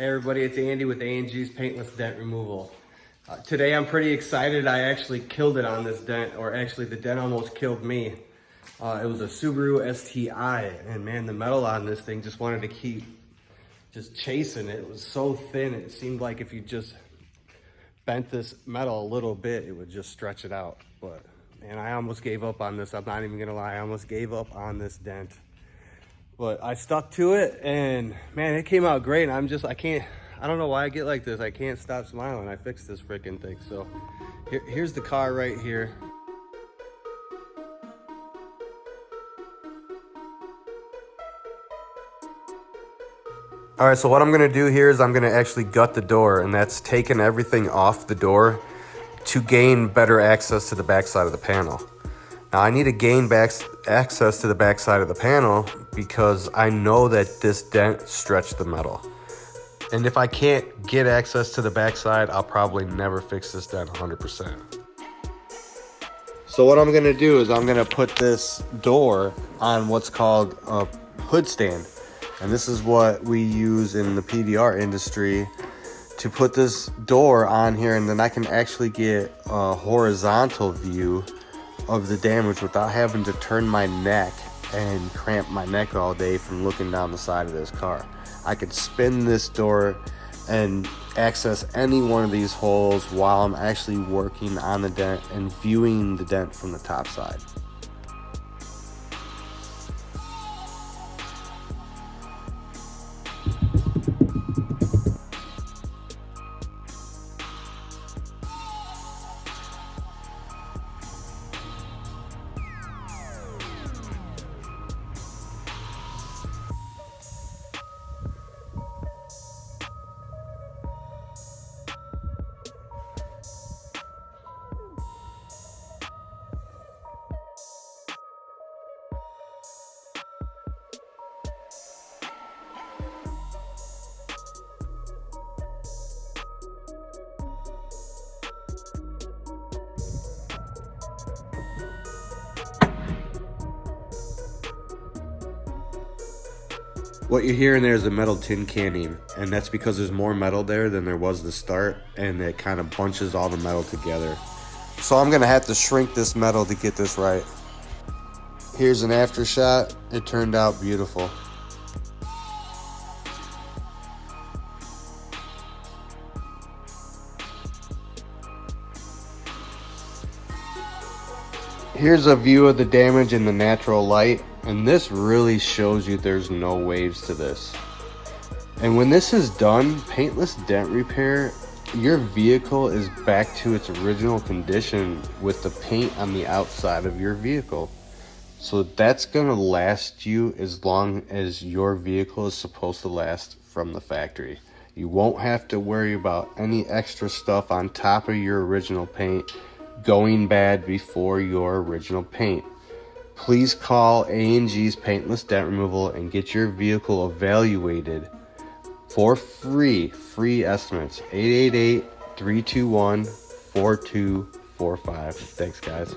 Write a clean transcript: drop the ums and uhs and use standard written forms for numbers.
Hey everybody, it's Andy with A&G's Paintless Dent Removal. Today I'm pretty excited. I actually killed it on this dent, or actually the dent almost killed me. It was a Subaru STI, and man, the metal on this thing just wanted to keep just chasing it. It was so thin, it seemed like if you just bent this metal a little bit, it would just stretch it out. But man, I almost gave up on this. I'm not even gonna lie, I almost gave up on this dent. But I stuck to it, and man, it came out great. I don't know why I get like this. I can't stop smiling. I fixed this freaking thing. So here's the car right here. All right, so what I'm gonna do here is I'm gonna actually gut the door, and that's taking everything off the door to gain better access to the backside of the panel. Now I need to gain access to the backside of the panel because I know that this dent stretched the metal. And if I can't get access to the backside, I'll probably never fix this dent 100%. So what I'm gonna do is I'm gonna put this door on what's called a hood stand. And this is what we use in the PDR industry to put this door on here, and then I can actually get a horizontal view of the damage without having to turn my neck and cramp my neck all day from looking down the side of this car. I could spin this door and access any one of these holes while I'm actually working on the dent and viewing the dent from the top side. What you're hearing there is a metal tin canning, and that's because there's more metal there than there was to start, and it kind of bunches all the metal together. So I'm gonna have to shrink this metal to get this right. Here's an after shot. It turned out beautiful. Here's a view of the damage in the natural light, and this really shows you there's no waves to this. And when this is done, paintless dent repair, your vehicle is back to its original condition with the paint on the outside of your vehicle. So that's gonna last you as long as your vehicle is supposed to last from the factory. You won't have to worry about any extra stuff on top of your original paint going bad before your original paint. Please call A&G's Paintless Dent Removal and get your vehicle evaluated for free estimates. 888-321-4245. Thanks, guys.